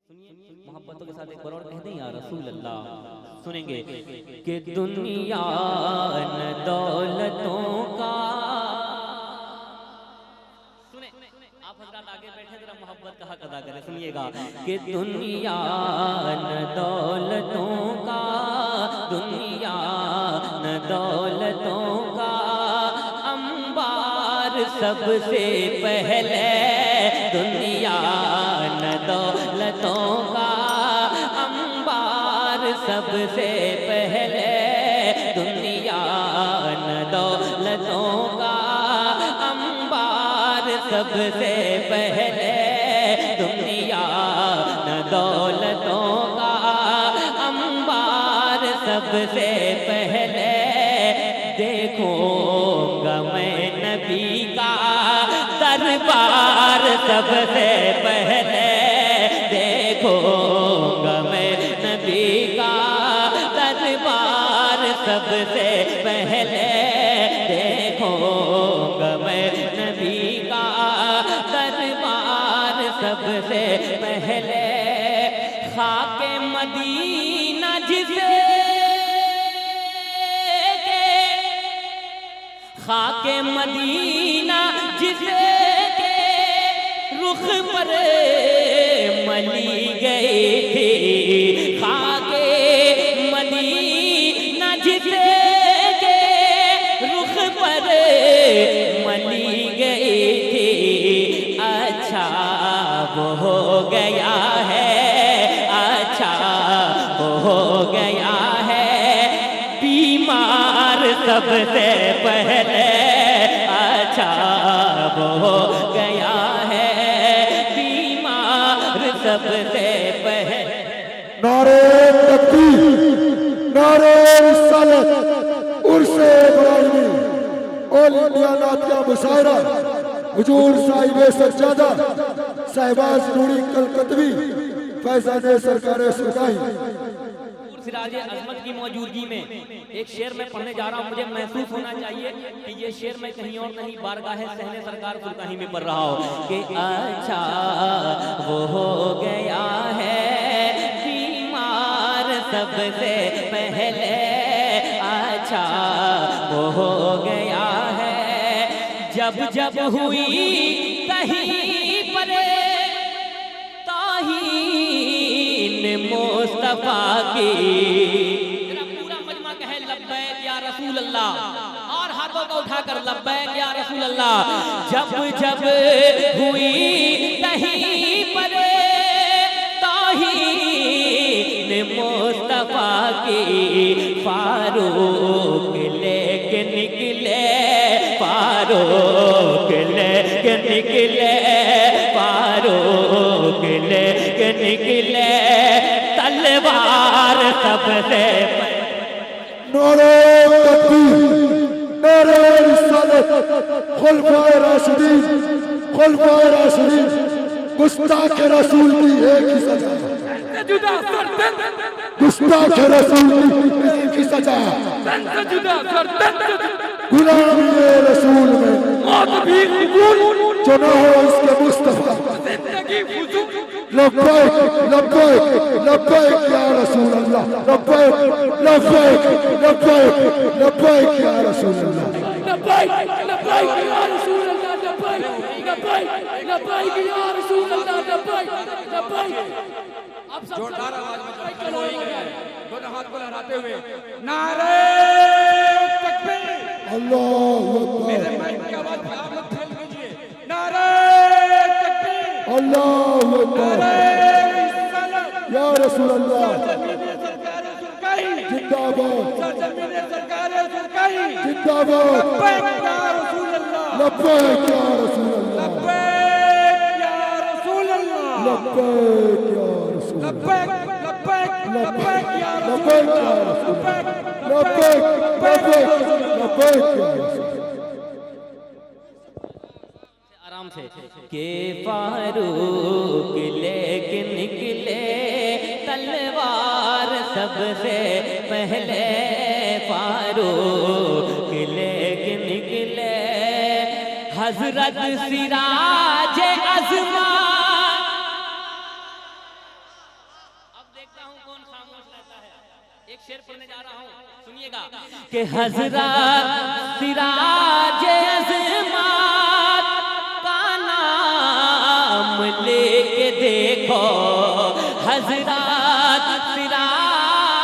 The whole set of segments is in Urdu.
محبتوں کے ساتھ ایک بار اور کہہ دیں یا رسول اللہ. سنیں گے کہ دنیا نہ دولتوں کا. سنیں آپ حضرات آگے بیٹھے ذرا محبت کا حق ادا کریں. سنیے گا کہ دنیا نہ دولتوں کا، دنیا نہ دولتوں کا انبار سب سے پہلے، دنیا نہ دولتوں کا انبار سب سے پہلے، دنیا نہ دولتوں کا انبار سب سے پہلے، دنیا نہ دولتوں کا انبار سب سے پہلے. دیکھوں گا میں نبی کا دربار سب سے پہلے، دیکھوں گا میں نبی کا دربار سب سے پہلے، دیکھوں گا میں نبی کا دربار سب سے پہلے. خاک مدینہ جسے خاک مدینہ جسے کے رخ پر ملی گئی تھی، خاک مدینہ جسے کے رخ پر ملی گئی تھی. اچھا وہ ہو گیا ہے، اچھا وہ ہو گیا ہے بیمار سب سے پہلے، اچھا وہ ہو گیا ہے بیمار سب سے پہلے. نعرہ تکبیر، نعرہ رسالت، عرس ابراہیمی، آل انڈیا نعتیہ مشاعرہ، حضور صاحب سجادہ صاحباز نوری کلکتوی فیضان سرکار سرکائی. سراج عظمت کی موجودگی میں ایک شعر میں پڑھنے جا رہا ہوں. مجھے محسوس ہونا چاہیے کہ یہ شعر میں کہیں اور نہیں بارگاہ صحن سرکار سرکاہی میں پڑھ رہا ہوں کہ اچھا وہ ہو گیا ہے بیمار سب سے پہلے، اچھا وہ ہو گیا ہے. جب جب ہوئی کہیں پر مصطفیٰ کی، پورا مجمع کہے لبیک یا رسول اللہ، اور ہاتھوں کو اٹھا کر لبیک یا رسول اللہ. جب جب ہوئی کہیں پر توہین مصطفیٰ کی، فاروق لے کے نکلے، فاروق لے کے نکلے، فاروق لے کے نکلے تلوار سب سے. نعرہ تکبیر، نعرہ رسالت، خلفائے راشدین، خلفائے راشدین، گستاخ رسول کی ایک ہی سزا، گستاخ رسول کی ایک ہی سزا، غلامی رسول میں موت بھی قبول جو نہ ہو اس کے مصطفیٰ. لبیک لبیک لبیک یا رسول اللہ، لبیک لبیک لبیک لبیک یا رسول اللہ، لبیک لبیک یا رسول اللہ، لبیک لبیک لبیک یا رسول اللہ، لبیک لبیک. اب سب زوردار آواز میں چلو دونوں ہاتھ کو لہراتے ہوئے نعرہ تکبیر. اللہ اکبر، میرے مائک کی آواز پہ آپ لوگ پھیل دیجئے. نعرہ تکبیر، اللہ اکبر، یا رسول اللہ زندہ باد، زندہ باد. لبیک یا رسول اللہ، لبیک یا رسول اللہ، لبیک یا رسول اللہ، لبیک یا رسول اللہ، لبیک لبیک لبیک یا لبیک یا رسول اللہ، لبیک لبیک لبیک یا رسول اللہ. آرام سے کہ فاروق لے کے نکلے تلوار سب سے پہلے، فاروق لے کے نکلے حضرت سراج عظمت کہ حضرت سراج عظمت کا نام لے کے دیکھو، حضرت سراج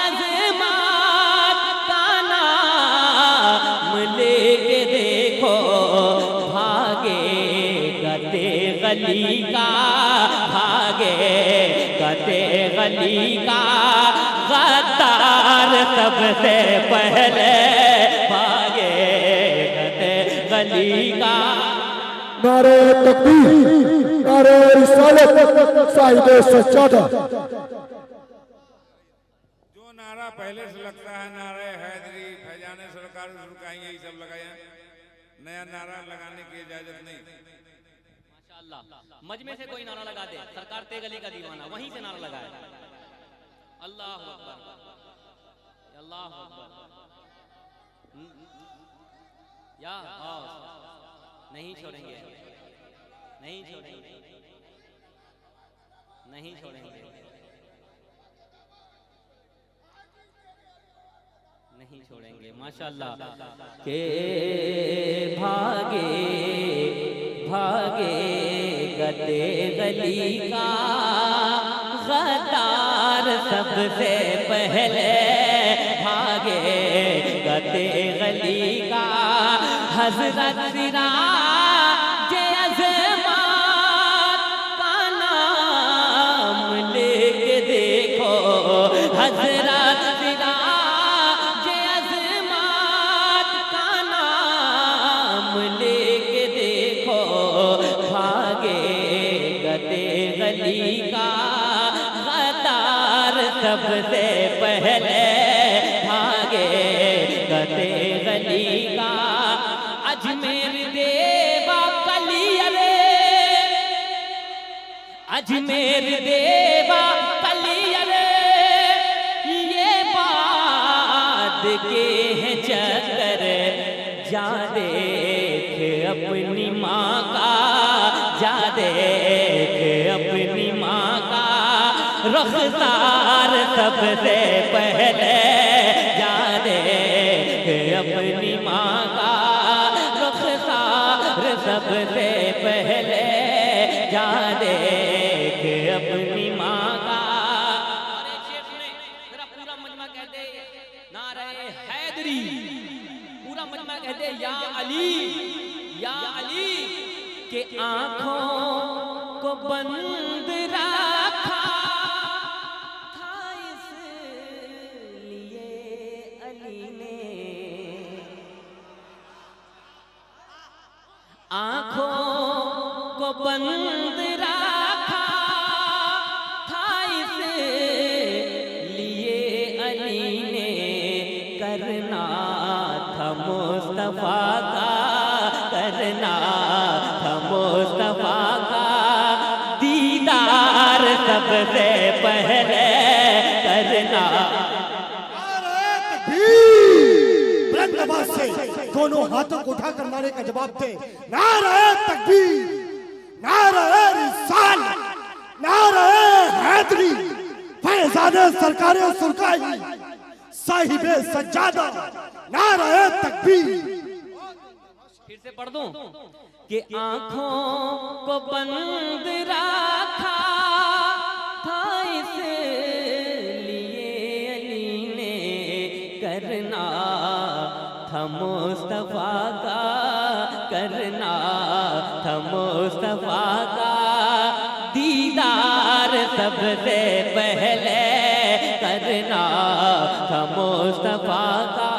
عظمت کا نام لے کے دیکھو، بھاگے گتے غلی کا، بھاگے گتے غلی کا، غدار سب سے پہلے بھاگے گتے غلی کا۔ نعرہ تکبیر، نعرہ رسالت، صاحب سجادہ۔ جو نعرہ پہلے سے لگتا ہے نعرہ حیدری، فیضان سرکار سرکائیں، یہی سب لگائیں، نیا نعرہ لگانے کی اجازت نہیں۔ ماشاءاللہ، مجمع سے کوئی نعرہ لگا دے، سرکار تیغ علی کا دیوانہ، وہیں سے نعرہ لگائے۔ اللہ اکبر، اللہ اکبر، یا نہیں چھوڑیں گے، نہیں چھوڑیں گے، نہیں چھوڑیں گے، نہیں چھوڑیں گے۔ ماشاءاللہ کہ بھاگے بھاگے گتے غلی کا، غدار سب سے پہلے بھاگے گتے غلی کا، حضرت سراج عظمت کا نام لے کے دیکھو، حضرت سراج عظمت کا نام لے کے دیکھو، بھاگے گتے غلی کا، غدار سب سے پہلے بھاگے گتے غلی کا۔ اجمیر دیوا کلی ارے، اجمیر دیوا کلی ارے، یہ بات کے ہیں چکر، جا دیکھ اپنی ماں کا، جا دیکھ اپنی ماں کا، رخسار سب سے پہلے جا دیکھ اپنی ماں کا، رخسار سب سے پہلے جا دیکھ اپنی ماں کا۔ اور ایک شیخ نے ذرا پورا مجمع کہتے نعرہ حیدری، پورا مجمع کہتے یا علی یا علی، کہ آنکھوں کو بند رکھا تھا اس لیے علی نے، آنکھوں کو بند رکھا تھا اس لیے علی نے، کرنا تھا مصطفیٰ کا، کرنا تھا مصطفیٰ کا دیدار سب سے پہلے کرنا۔ بلند آواز سے دونوں ہاتھوں کو اٹھا کر نعرے کا جواب دے، نعرہ تکبیر، نعرہ رسالت، نعرہ حیدری، فیضان سرکار سرکائی، صاحب سجادہ، نعرہ تکبیر۔ پھر سے پڑھ دوں کہ آنکھوں کو بند رکھا تھا اس لیے علی نے، کرنا تھا مصطفیٰ کا، کرنا تھا مصطفیٰ کا دیدار سب سے پہلے، کرنا تھا مصطفیٰ کا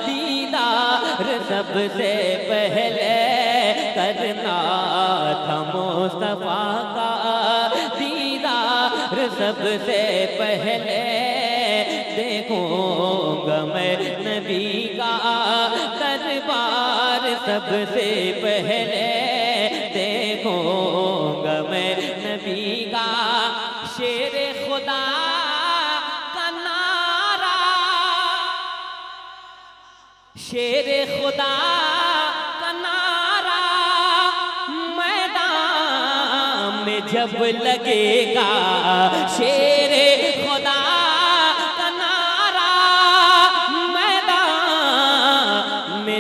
دیدار سب سے پہلے، کرنا تھا مصطفیٰ کا دیدار سب سے پہلے، دیکھوں گا میں نبی کا دربار سب سے پہلے، دیکھوں گا میں نبی کا شیر خدا کا نعرہ، شیر خدا کا نعرہ میدان میں جب لگے گا، شیر خدا کا نعرہ